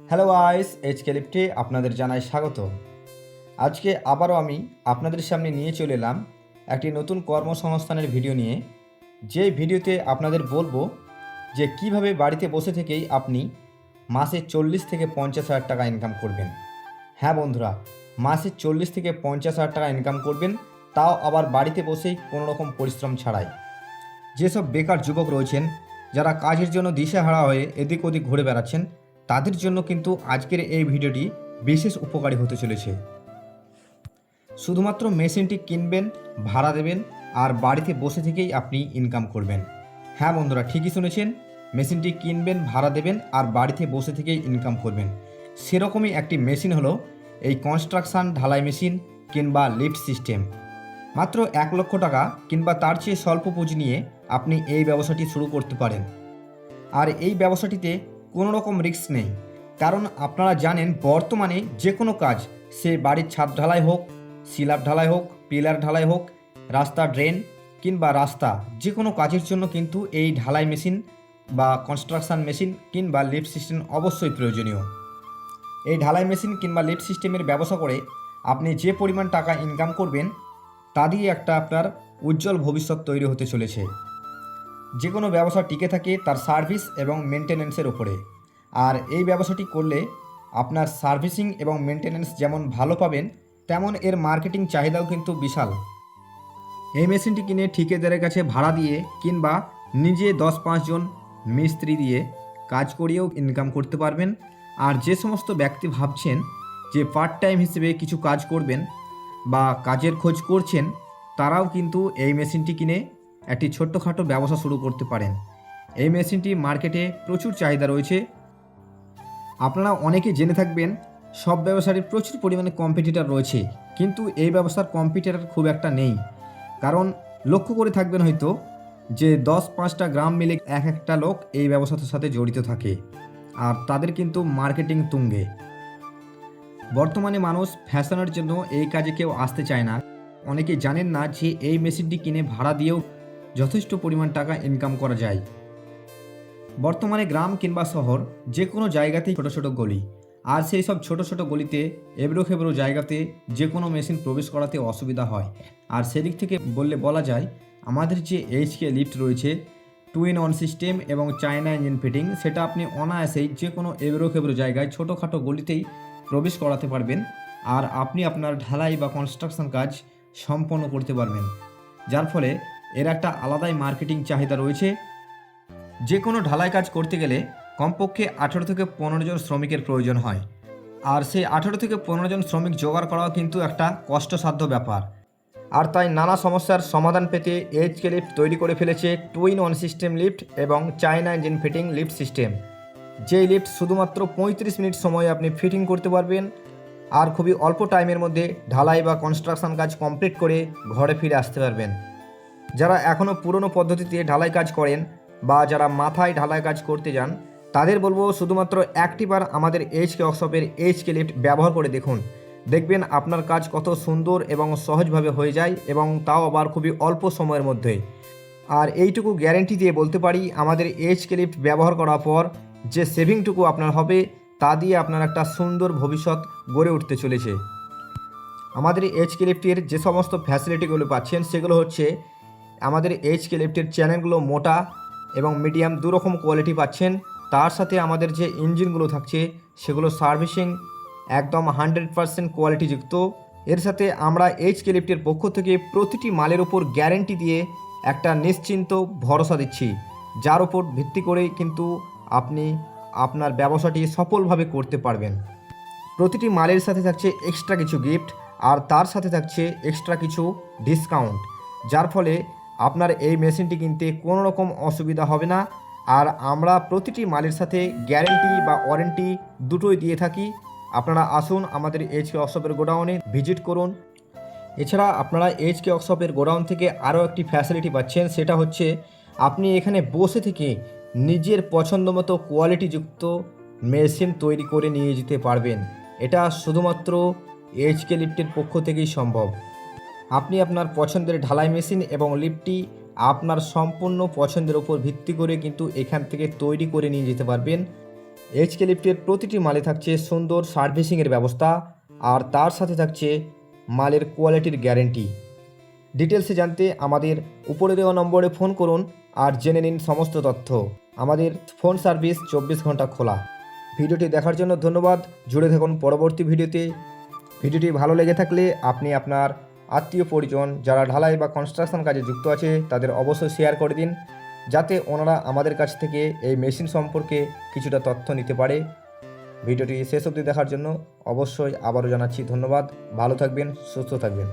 Hello guys, HK লিফটে আপনাদের জানাই স্বাগত। আজকে আবারও আমি আপনাদের সামনে নিয়ে চলে এলাম একটি নতুন কর্মসংস্থানের ভিডিও নিয়ে। যে ভিডিওতে আপনাদের বলবো যে কিভাবে বাড়িতে বসে থেকেই আপনি মাসে 40 থেকে 50 হাজার টাকা ইনকাম করবেন। হ্যাঁ বন্ধুরা, মাসে 40 থেকে 50 হাজার টাকা ইনকাম করবেন, তাও আবার বাড়িতে বসেই কোনো রকম পরিশ্রম ছাড়াই। যেসব বেকার যুবক রয়েছেন, যারা কাজের জন্য দিশেহারা হয়ে এদিক ওদিক ঘুরে বেড়াচ্ছেন, তাদের জন্য কিন্তু আজকের এই ভিডিওটি বিশেষ উপকারী হতে চলেছে। শুধুমাত্র মেশিনটি কিনবেন, ভাড়া দেবেন আর বাড়িতে বসে থেকেই আপনি ইনকাম করবেন। হ্যাঁ বন্ধুরা, ঠিকই শুনেছেন, মেশিনটি কিনবেন, ভাড়া দেবেন আর বাড়িতে বসে থেকেই ইনকাম করবেন। সেরকমই একটি মেশিন হলো এই কনস্ট্রাকশান ঢালাই মেশিন কিংবা লিফট সিস্টেম। মাত্র 1 লক্ষ টাকা কিংবা তার চেয়ে স্বল্প পুঁজি নিয়ে আপনি এই ব্যবসাটি শুরু করতে পারেন। আর এই ব্যবসাটিতে কোনো রকম রিস্ক নেই, কারণ আপনারা জানেন বর্তমানে যে কোনো কাজ, সে বাড়ির ছাদ ঢালাই হোক, সিলাব ঢালাই হোক, পিলার ঢালাই হোক, রাস্তা ড্রেন কিংবা রাস্তা, যে কোনো কাজের জন্য কিন্তু এই ঢালাই মেশিন বা কনস্ট্রাকশান মেশিন কিংবা লিফট সিস্টেম অবশ্যই প্রয়োজনীয়। এই ঢালাই মেশিন কিংবা লিফট সিস্টেমের ব্যবসা করে আপনি যে পরিমাণ টাকা ইনকাম করবেন, তা দিয়ে একটা আপনার উজ্জ্বল ভবিষ্যৎ তৈরি হতে চলেছে। যে কোনো ব্যবসা টিকে থাকে তার সার্ভিস এবং মেনটেন্যান্সের ওপরে। আর এই ব্যবসাটি করলে আপনার সার্ভিসিং এবং মেনটেন্যান্স যেমন ভালো পাবেন, তেমন এর মার্কেটিং চাহিদাও কিন্তু বিশাল। এই মেশিনটি কিনে ঠিকাদারের কাছে ভাড়া দিয়ে কিংবা নিজে 10-5 জন মিস্ত্রি দিয়ে কাজ করিয়েও ইনকাম করতে পারবেন। আর যে সমস্ত ব্যক্তি ভাবছেন যে পার্ট টাইম হিসেবে কিছু কাজ করবেন বা কাজের খোঁজ করছেন, তারাও কিন্তু এই মেশিনটি কিনে একটি ছোট্টখাটো ব্যবসা শুরু করতে পারেন। এই মেশিনটি মার্কেটে প্রচুর চাহিদা রয়েছে। আপনারা অনেকে জেনে থাকবেন সব ব্যবসারই প্রচুর পরিমাণে কম্পিটিটর রয়েছে, কিন্তু এই ব্যবসার কম্পিটিটর খুব একটা নেই। কারণ লক্ষ্য করে থাকবেন হয়তো যে 10-5টা গ্রাম মিলে এক একটা লোক এই ব্যবসার সাথে জড়িত থাকে, আর তাদের কিন্তু মার্কেটিং তুঙ্গে। বর্তমানে মানুষ ফ্যাশনের জন্য এই কাজে কেউ আসতে চায় না। অনেকে জানেন না যে এই মেশিনটি কিনে ভাড়া দিয়েও যথেষ্ট পরিমাণ টাকা ইনকাম করা যায়। বর্তমানে গ্রাম কিংবা শহর যে কোনো জায়গাতেই ছোটো ছোটো গলি, আর সেই সব ছোটো ছোটো গলিতে এবড়ো খেবড়ো জায়গাতে যে কোনো মেশিন প্রবেশ করাতে অসুবিধা হয়। আর সেদিক থেকে বলা যায় আমাদের যে এইচকে লিফট রয়েছে, 2-in-1 সিস্টেম এবং চায়না ইঞ্জিন ফিটিং, সেটা আপনি অনায়াসেই যে কোনো এবড়ো খেবড়ো জায়গায় ছোটোখাটো গলিতেই প্রবেশ করাতে পারবেন। আর আপনি আপনার ঢালাই বা কনস্ট্রাকশন কাজ সম্পন্ন করতে পারবেন, যার ফলে এর একটা আলাদাই মার্কেটিং চাহিদা রয়েছে। যে কোনো ঢালাই কাজ করতে গেলে কমপক্ষে 18 থেকে 15 জন শ্রমিকের প্রয়োজন হয়। আর সেই 18 থেকে 15 জন শ্রমিক জোগাড় করাও কিন্তু একটা কষ্টসাধ্য ব্যাপার। আর তাই নানা সমস্যার সমাধান পেতে এইচকে লিফট তৈরি করে ফেলেছে 2-in-1 সিস্টেম লিফট এবং China engine fitting lift system. যেই লিফট শুধুমাত্র 35 মিনিট সময়ে আপনি ফিটিং করতে পারবেন, আর খুবই অল্প টাইমের মধ্যে ঢালাই বা কনস্ট্রাকশন কাজ কমপ্লিট করে ঘরে ফিরে আসতে পারবেন। যারা এখনও পুরনো পদ্ধতিতে ঢালাই কাজ করেন বা যারা মাথায় ঢালাই কাজ করতে যান, তাদের বলবো শুধুমাত্র একটিবার আমাদের এইচকে ওয়ার্কশপের এইচকে লিফট ব্যবহার করে দেখুন। দেখবেন আপনার কাজ কত সুন্দর এবং সহজভাবে হয়ে যায়, এবং তাও আবার খুবই অল্প সময়ের মধ্যে। আর এইটুকু গ্যারেন্টি দিয়ে বলতে পারি, আমাদের এইচকে লিফট ব্যবহার করার পর যে সেভিংটুকু আপনার হবে, তা দিয়ে আপনার একটা সুন্দর ভবিষ্যৎ গড়ে উঠতে চলেছে। আমাদের এইচকে লিফটের যে সমস্ত ফ্যাসিলিটিগুলো পাচ্ছেন, সেগুলো হচ্ছে আমাদের এইচকে লিফটের চ্যানেলগুলো মোটা এবং মিডিয়াম দুরকম কোয়ালিটি পাচ্ছেন। তার সাথে আমাদের যে ইঞ্জিনগুলো থাকছে, সেগুলো সার্ভিসিং একদম 100% কোয়ালিটিযুক্ত। এর সাথে আমরা এইচকে লিফটের পক্ষ থেকে প্রতিটি মালের ওপর গ্যারেন্টি দিয়ে একটা নিশ্চিন্ত ভরসা দিচ্ছি, যার ওপর ভিত্তি করেই কিন্তু আপনি আপনার ব্যবসাটি সফলভাবে করতে পারবেন। প্রতিটি মালের সাথে থাকছে এক্সট্রা কিছু গিফট, আর তার সাথে থাকছে এক্সট্রা কিছু ডিসকাউন্ট, যার ফলে আপনার এই মেশিনটি কিনতে কোনো রকম অসুবিধা হবে না। আর আমরা প্রতিটি মালের সাথে গ্যারেন্টি বা ওয়ারেন্টি দুটোই দিয়ে থাকি। আপনারা আসুন আমাদের এইচকে ওয়ার্কশপের গোডাউনে ভিজিট করুন। এছাড়া আপনারা এইচকে ওয়ার্কশপের গোডাউন থেকে আরও একটি ফ্যাসিলিটি পাচ্ছেন, সেটা হচ্ছে আপনি এখানে বসে থেকে নিজের পছন্দ মতো কোয়ালিটিযুক্ত মেশিন তৈরি করে নিয়ে যেতে পারবেন। এটা শুধুমাত্র এইচকে লিফটের পক্ষ থেকেই সম্ভব। আপনি আপনার পছন্দের ঢালাই মেশিন এবং লিফটটি আপনার সম্পূর্ণ পছন্দের উপর ভিত্তি করে কিন্তু এখান থেকে তৈরি করে নিয়ে যেতে পারবেন। এইচকে লিফটের প্রতিটি মালে থাকছে সুন্দর সার্ভিসিংয়ের ব্যবস্থা, আর তার সাথে থাকছে মালের কোয়ালিটির গ্যারেন্টি। ডিটেলসে জানতে আমাদের উপরে দেওয়া নম্বরে ফোন করুন আর জেনে নিন সমস্ত তথ্য। আমাদের ফোন সার্ভিস 24 ঘন্টা খোলা। ভিডিওটি দেখার জন্য ধন্যবাদ। জুড়ে থাকুন পরবর্তী ভিডিওতে। ভিডিওটি ভালো লেগে থাকলে আপনি আপনার আত্মীয় পরিজন যারা ঢালাই বা কনস্ট্রাকশন কাজে যুক্ত আছে তাদের অবশ্যই শেয়ার করে দিন, যাতে ওনারা আমাদের কাছ থেকে এই মেশিন সম্পর্কে কিছুটা তথ্য নিতে পারে। ভিডিওটি শেষ অবধি দেখার জন্য অবশ্যই আবারও জানাচ্ছি ধন্যবাদ। ভালো থাকবেন, সুস্থ থাকবেন।